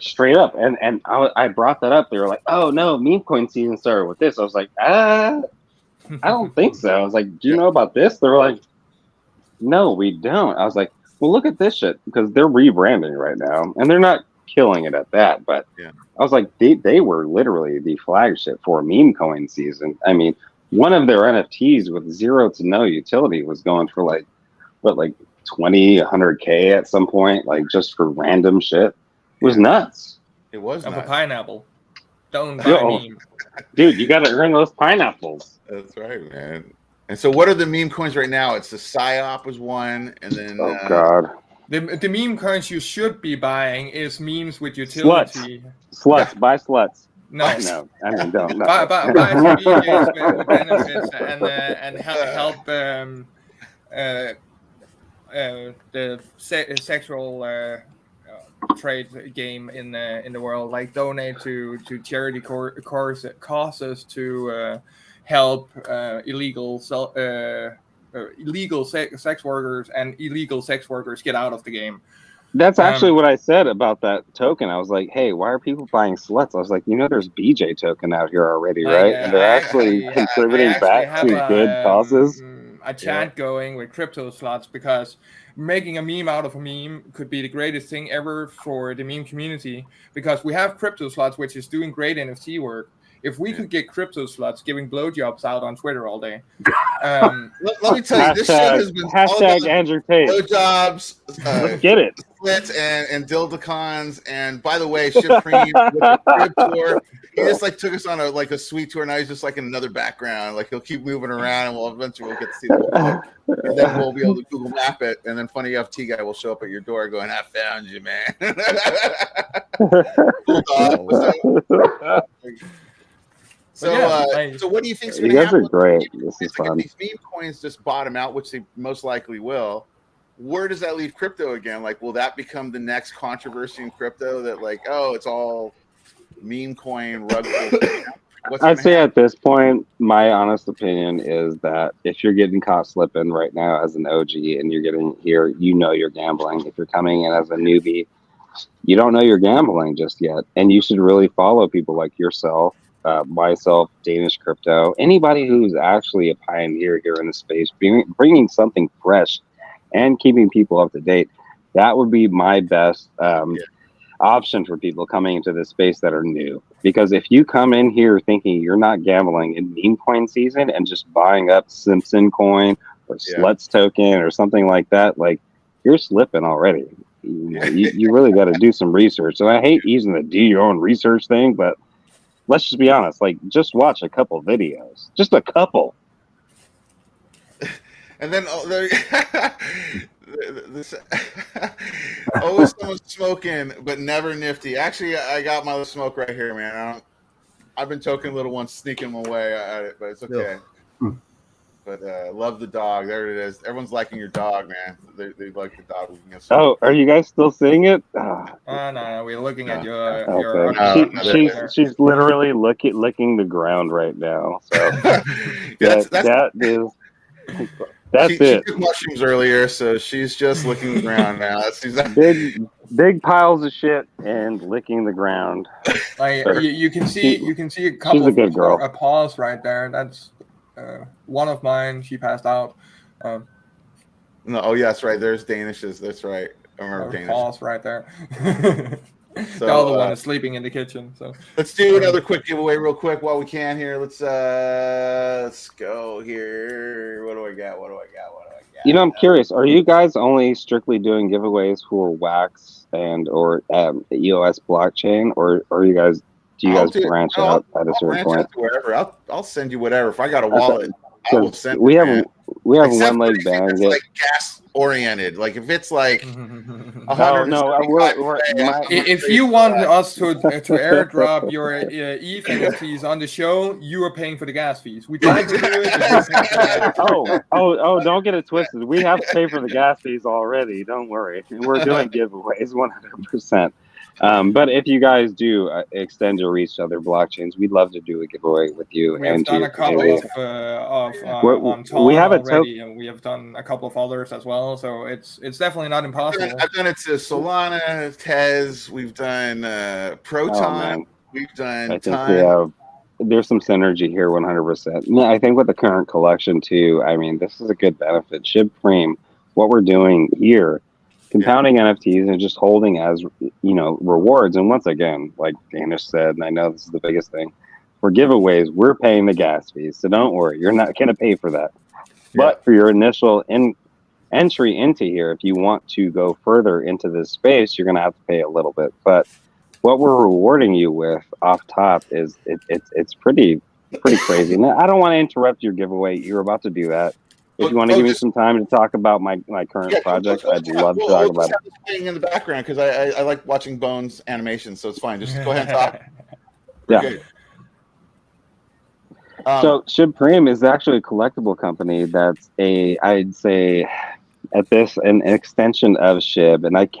S8: straight up. And I brought that up. They were like, "Oh no, meme coin season started with this." I was like, I don't think so. I was like, do you know about this? They were like, no, we don't. I was like, well, look at this shit because they're rebranding right now and they're not killing it at that. But I was like, they were literally the flagship for meme coin season. I mean, one of their NFTs with zero to no utility was going for like 20, 100K at some point, like just for random shit. It was nuts.
S1: It was nuts.
S3: A pineapple. Don't buy meme.
S8: Dude, you got to earn those pineapples.
S1: That's right, man. And so, what are the meme coins right now? It's the PSYOP was one, and then
S8: God,
S3: the meme coins you should be buying is memes with utility.
S8: Sluts, buy sluts.
S3: No,
S8: I mean, don't. No.
S3: Buy some DJs with benefits and help the sexual trade game in the world, like donate to charity causes to help illegal sex workers and illegal sex workers get out of the game.
S8: That's actually what I said about that token. I was like, hey, why are people buying sluts? I was like, there's BJ token out here already, right? And they're actually contributing back to good causes.
S3: A chat going with crypto slots because making a meme out of a meme could be the greatest thing ever for the meme community because we have crypto slots, which is doing great NFT work. If we could get crypto slots giving blowjobs out on Twitter all day.
S1: Let me tell you, this shit has been
S8: hashtag Andrew Tate.
S1: Blowjobs.
S8: Let's get it.
S1: Slits and dildacons. And by the way, Supreme with the crib tour. He just took us on a sweet tour. Now he's just in another background. Like he'll keep moving around, and we'll eventually get to see the book. And then we'll be able to Google Map it. And then funny enough, T guy will show up at your door going, "I found you, man." So what do you think is going to happen?
S8: You guys are great. This is fun.
S1: If these meme coins just bottom out, which they most likely will, where does that leave crypto again? Will that become the next controversy in crypto that it's all meme coin rug?
S8: I'd say at this point, my honest opinion is that if you're getting caught slipping right now as an OG and you're getting here, you're gambling. If you're coming in as a newbie, you don't know you're gambling just yet. And you should really follow people like yourself, myself, Danish Crypto, anybody who's actually a pioneer here in the space, bringing something fresh and keeping people up to date. That would be my best option for people coming into this space that are new. Because if you come in here thinking you're not gambling in meme coin season and just buying up Simpson coin or Sluts token or something like that, you're slipping already. You really got to do some research. And I hate using the do your own research thing, but let's just be honest, just watch a couple videos. Just a couple.
S1: And then This, always someone smoking, but never nifty. Actually, I got my smoke right here, man. I've been toking little ones, sneaking my way at it, but it's okay. But love the dog. There it is. Everyone's liking your dog, man. They like the dog.
S8: Oh, are you guys still seeing it?
S3: No, we're looking at your.
S8: Okay. She's literally licking the ground right now. So that is. That's
S1: she
S8: it.
S1: took mushrooms earlier, so she's just licking the ground now.
S8: Big piles of shit and licking the ground.
S3: Like you can see a couple
S8: she's a good girl.
S3: of paws right there. That's one of mine. She passed out.
S1: No, oh yes, right. There's Danishes. That's right. I remember Danish.
S3: Paws right there.
S1: So,
S3: the other one is sleeping in the kitchen. So
S1: let's do another quick giveaway real quick while we can here. Let's go here. What do I got?
S8: You know, I'm curious. Are you guys only strictly doing giveaways for Wax and or EOS blockchain, or are you guys? Do you guys branch out at a certain point?
S1: Wherever. I'll send you whatever. If I got a wallet, I will send.
S8: We have one leg bang.
S1: It's like gas oriented. Like if it's like
S3: if you want us to airdrop your ETH NFTs on the show, you are paying for the gas fees. We tried to do it.
S8: Oh! Don't get it twisted. We have to pay for the gas fees already. Don't worry. We're doing giveaways 100%. But if you guys do extend your reach to other blockchains, we'd love to do a giveaway with you.
S3: We've done a couple on Tron
S8: we have
S3: already, and we have done a couple of others as well. So it's definitely not impossible.
S1: I've done it to Solana, Tez. We've done Proton. We've done.
S8: I think there's some synergy here, 100%. Yeah, I think with the current collection too. I mean, this is a good benefit. SHIB Cream, what we're doing here. Compounding NFTs and just holding as, rewards. And once again, like Danish said, and I know this is the biggest thing, for giveaways, we're paying the gas fees. So don't worry, you're not going to pay for that. Yeah. But for your initial entry into here, if you want to go further into this space, you're going to have to pay a little bit. But what we're rewarding you with off top is it's pretty crazy. Now, I don't want to interrupt your giveaway. You're about to do that. If you want to give me some time to talk about my current project, I'd love to talk about it.
S1: Playing in the background because I like watching Bones animations, so it's fine. Just go ahead and talk.
S8: Yeah. So SHIB Cream is actually a collectible company that's I'd say at this an extension of SHIB, and I've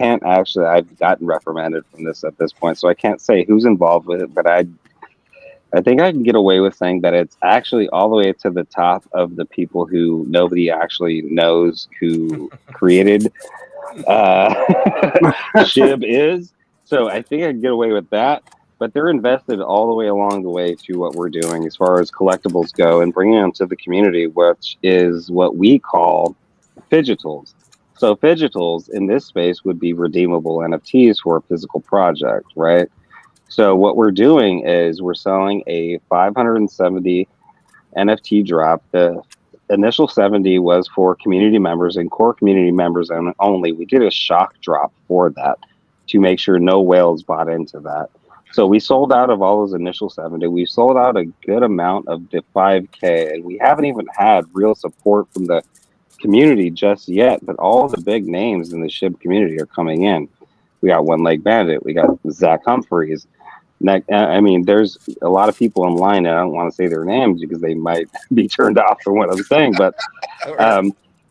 S8: gotten reprimanded from this at this point, so I can't say who's involved with it, but I think I can get away with saying that it's actually all the way to the top of the people who nobody actually knows who created SHIB is. So I think I can get away with that. But they're invested all the way along the way to what we're doing as far as collectibles go and bringing them to the community, which is what we call fidgetals. So fidgetals in this space would be redeemable NFTs for a physical project, right? So what we're doing is we're selling a 570 NFT drop. The initial 70 was for community members and core community members only. We did a shock drop for that to make sure no whales bought into that. So we sold out of all those initial 70. We sold out a good amount of the 5K, and we haven't even had real support from the community just yet, but all the big names in the SHIB community are coming in. We got One Leg Bandit. We got Zach Humphreys. I mean, there's a lot of people online, and I don't want to say their names because they might be turned off from what I'm saying, but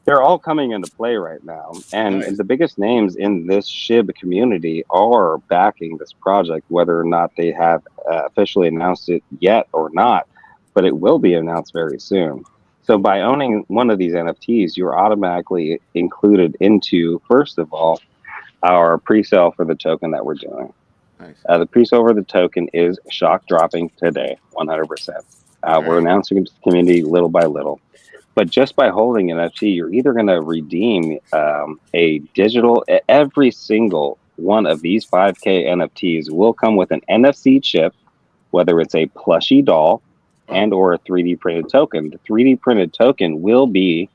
S8: they're all coming into play right now. And the biggest names in this SHIB community are backing this project, whether or not they have officially announced it yet or not, but it will be announced very soon. So by owning one of these NFTs, you're automatically included into, first of all, our pre-sale for the token that we're doing.
S1: Nice.
S8: The pre-sale for the token is shock dropping today, 100%. We're announcing it to the community little by little. But just by holding an NFT, you're either going to redeem a digital, every single one of these 5K NFTs will come with an NFC chip, whether it's a plushie doll and or a 3D printed token. The 3D printed token will be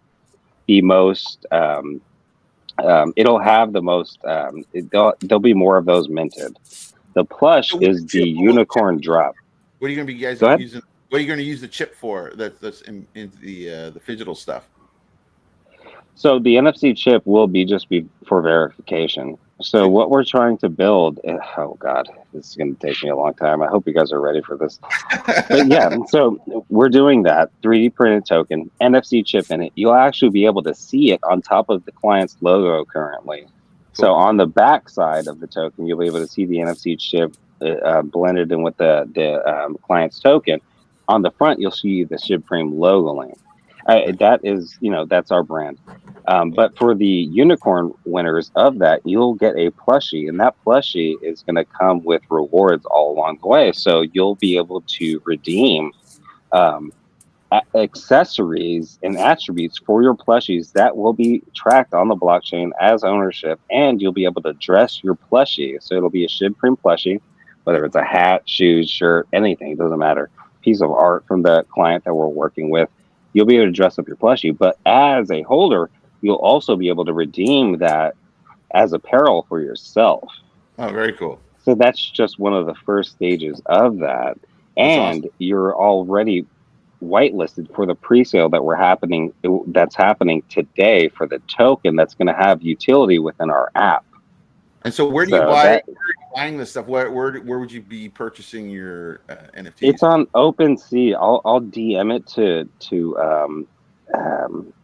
S8: the most, it'll have the most, there'll be more of those minted. The plush is the unicorn drop.
S1: What are you going to be guys using? What are you going to use the chip for? That's in the digital stuff.
S8: So the NFC chip will be for verification. So what we're trying to build, oh God, this is going to take me a long time. I hope you guys are ready for this. But yeah, so we're doing that 3D printed token, NFC chip in it. You'll actually be able to see it on top of the client's logo currently. So on the back side of the token, you'll be able to see the NFC chip blended in with the client's token. On the front, you'll see the Shibprime logo link. That is, that's our brand. But for the unicorn winners of that, you'll get a plushie, and that plushie is going to come with rewards all along the way. So you'll be able to redeem accessories and attributes for your plushies that will be tracked on the blockchain as ownership, and you'll be able to dress your plushie. So it'll be a Shibprime plushie, whether it's a hat, shoes, shirt, anything, it doesn't matter. Piece of art from the client that we're working with. You'll be able to dress up your plushie, but as a holder, you'll also be able to redeem that as apparel for yourself.
S1: Oh, very cool.
S8: So that's just one of the first stages of that. And awesome. You're already whitelisted for the pre-sale that's happening today for the token that's going to have utility within our app.
S1: And so where do you buy it? Where are you buying this stuff? Where would you be purchasing your NFTs?
S8: It's on OpenSea. I'll DM it to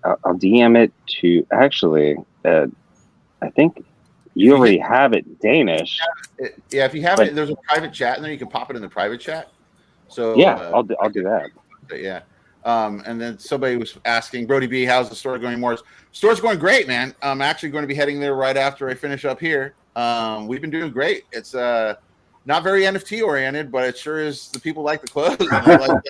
S8: I'll DM it to actually. I think you already have it Danish.
S1: Yeah, if you have it, there's a private chat in there. You can pop it in the private chat. So
S8: yeah, I'll do that.
S1: Yeah. And then somebody was asking, Brody B, how's the store going? More store's going great, man. I'm actually going to be heading there right after I finish up here. We've been doing great. It's not very NFT oriented, but it sure is. The people like the clothes and they like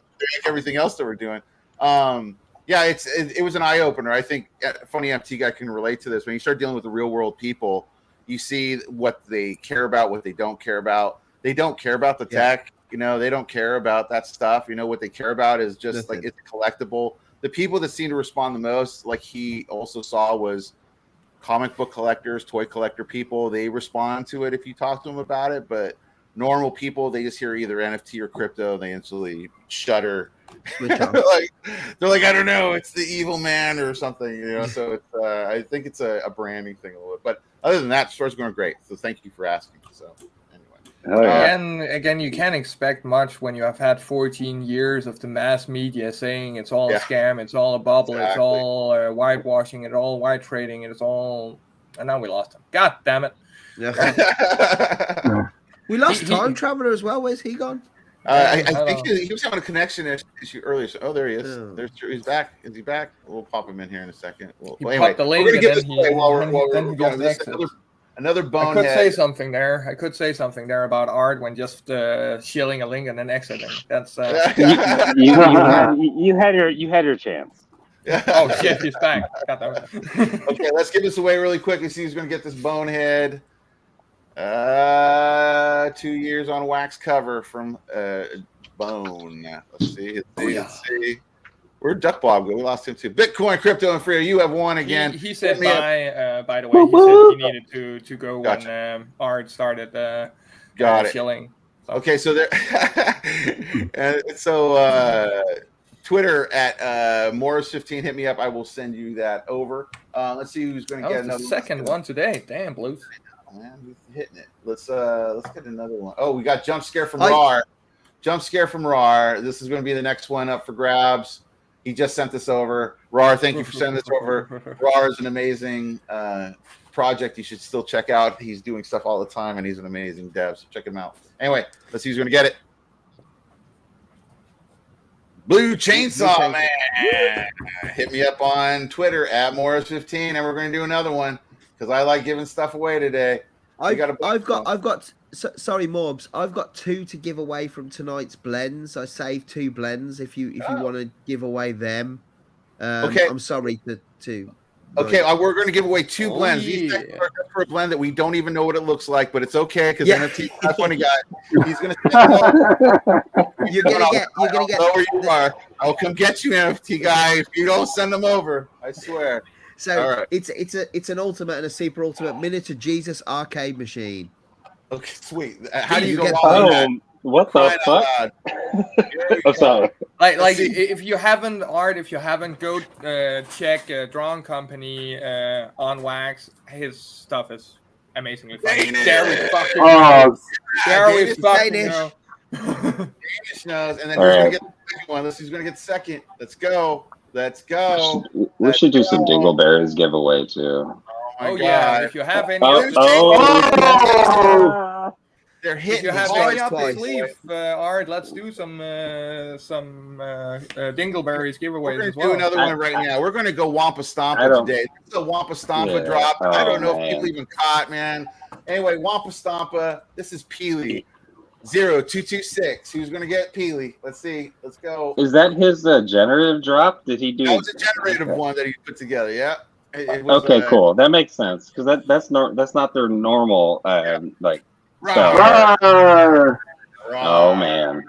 S1: everything else that we're doing. Yeah, it was an eye opener. I think Funny NFT guy can relate to this. When you start dealing with the real world people, you see what they care about, what they don't care about. They don't care about the tech. They don't care about that stuff. What they care about is just like it's collectible. The people that seem to respond the most, like he also saw, was comic book collectors, toy collector people. They respond to it if you talk to them about it. But normal people, they just hear either NFT or crypto. They instantly shudder. they're like, I don't know, it's the evil man or something. So it's I think it's a branding thing a little bit. But other than that, the store's going great. So thank you for asking. So.
S3: Again, you can't expect much when you have had 14 years of the mass media saying it's all a scam, it's all a bubble, it's all whitewashing, it's all white trading, it's all. And now we lost him. God damn it!
S6: Yeah. We lost Time Traveler as well. Where's he gone?
S1: I think he was having a connection issue earlier. So, there he is. He's back. Is he back? We'll pop him in here in a second. Anyway,
S3: the link
S1: we're going to get this
S3: away
S1: while we're going. Another bonehead.
S3: I could say something there about art when just shilling a link and then exiting. That's
S8: you had your chance.
S3: Oh shit, he's back.
S1: Okay, let's give this away really quick and see who's going to get this bonehead. 2 years on wax cover from Bone. Let's see. Let's see. Where'd Duck Bob go? We lost him too. Bitcoin, crypto, and Freo. You have won again.
S3: He said bye. By the way, he said he needed to go when Art started chilling. So.
S1: Okay, so there. Twitter at Morris15. Hit me up. I will send you that over. Let's see who's going to get another
S3: second one today. Damn, Blues.
S1: Man, he's hitting it. Let's get another one. Oh, we got Jump Scare from RAR. Jump Scare from RAR. This is going to be the next one up for grabs. He just sent this over. RAR, thank you for sending this over. RAR is an amazing project you should still check out. He's doing stuff all the time, and he's an amazing dev, so check him out. Anyway, let's see who's going to get it. Blue Chainsaw Man. Hit me up on Twitter at Morris15, and we're going to do another one because I like giving stuff away today.
S6: Sorry, Morbs. I've got 2 to give away from tonight's blends. I saved 2 blends. If you want to give away them,
S1: okay.
S6: I'm sorry to.
S1: Okay, we're going to give away 2 blends. These for a blend that we don't even know what it looks like, but it's okay because NFT's not a funny guy. He's going to. You're going to get. Know where you are. I'll come get you, NFT guy. If you don't send them over, I swear.
S6: So it's an ultimate and a super ultimate miniature Jesus arcade machine.
S1: Okay, sweet. How do you go wrong with that?
S8: What the fuck? I'm sorry.
S3: Like if you haven't go check Drawn Company on Wax. His stuff is amazingly funny. There fucking
S1: Danish knows, and then who's gonna get the second one? Who's gonna get the second? Let's go.
S8: We should do some Dingleberries giveaway too.
S3: Oh yeah, if you have any,
S1: they're hitting.
S3: If you have
S6: twice,
S3: any up
S6: twice.
S3: your sleeve, Art, let's do some Dingleberries giveaways
S1: We're
S3: as
S1: gonna
S3: well.
S1: do another one right now. We're gonna go Wampa Stompa today. This is a Wampa Stompa drop. I don't know if people even caught, man. Anyway, Wampa Stompa. This is Peely 0226. Who's gonna get Peely? Let's see. Let's go.
S8: Is that his generative drop? Did he do?
S1: That was a generative one that he put together. Yeah. It was,
S8: okay, cool. That makes sense because that's not their normal like.
S4: Rawr.
S8: Oh man.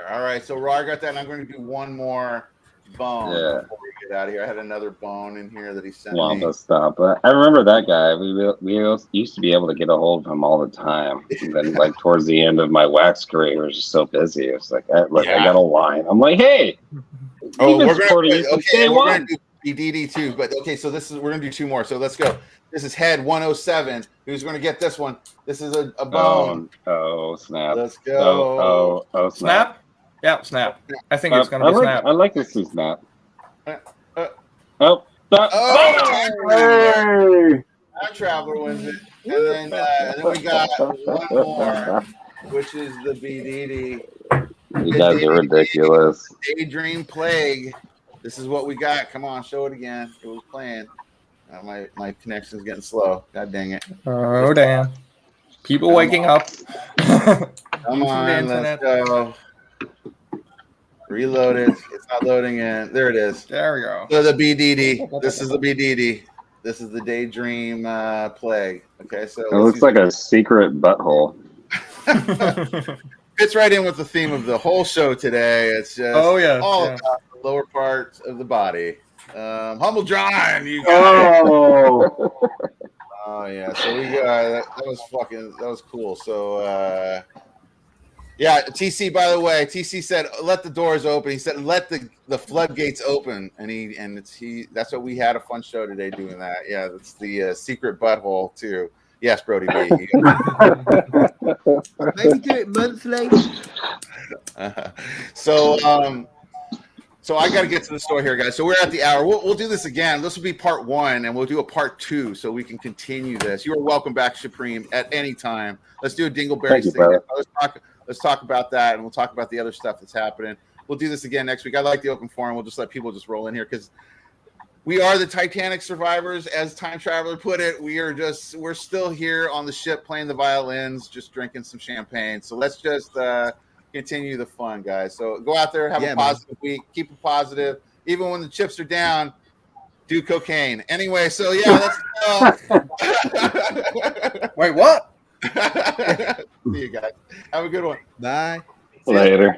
S1: All right, so Rar got that, and I'm going to do one more bone before we get out of here. I had another bone in here that he sent
S8: Wampa
S1: me.
S8: Stop. I remember that guy. We used to be able to get a hold of him all the time. And then, like towards the end of my wax career, it was just so busy. It was like, I got a line. I'm like, hey.
S1: We're going to do BDD too, but okay. So we're going to do two more. So let's go. This is Head 107. Who's going to get this one? This is a bone.
S8: Oh snap!
S1: Let's go.
S8: Oh
S3: Snap. Yeah, Snap. I think it's going to be Snap.
S8: I like to see Snap.
S4: Hey.
S1: Time Traveler wins it, and then we got one more, which is the BDD.
S8: You guys are ridiculous.
S1: Daydream Plague. This is what we got. Come on, show it again. It was playing. My connection's getting slow. God dang it.
S3: Oh damn! People waking up.
S1: Come on, let's go. Reload it. It's not loading in. There it is.
S3: There we go.
S1: So the BDD. This is the BDD. This is the Daydream Plague. Okay, so
S8: it looks like a secret butthole.
S1: Fits right in with the theme of the whole show today. It's just all about the lower parts of the body. Humble John, you guys. Oh yeah, so we that was cool. So yeah, TC, by the way, TC said let the doors open. He said let the floodgates open, and that's what we had a fun show today doing that. Yeah, that's the secret butthole too. Yes, Brody B.
S6: Maybe do it monthly.
S1: So I got to get to the store here, guys. So we're at the hour. We'll do this again. This will be part 1, and we'll do a part 2 so we can continue this. You are welcome back, Supreme, at any time. Let's do a Dingleberries thing. Let's talk about that, and we'll talk about the other stuff that's happening. We'll do this again next week. I like the open forum. We'll just let people just roll in here because we are the Titanic survivors, as Time Traveler put it. We're still here on the ship playing the violins, just drinking some champagne. So let's just continue the fun, guys. So go out there, have a positive week, keep it positive. Even when the chips are down, do cocaine. Anyway, so yeah, let's go.
S3: Wait, what?
S1: See you guys. Have a good one.
S6: Bye.
S8: Later.